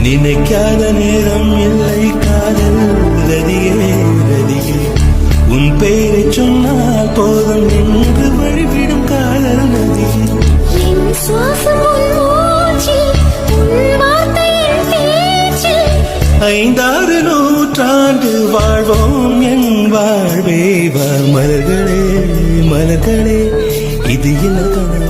நினைக்காத நேரம் இல்லை காதல் ரதியே ரதியே உன் பேரை சொன்னால் போதும் என்று வழிவிடும் காதல் நதியே ஐந்தாறு நூற்றாண்டு வாழ்வோம் என் வாழ்வே மலர்களே மலர்களே இது என்ன கனவு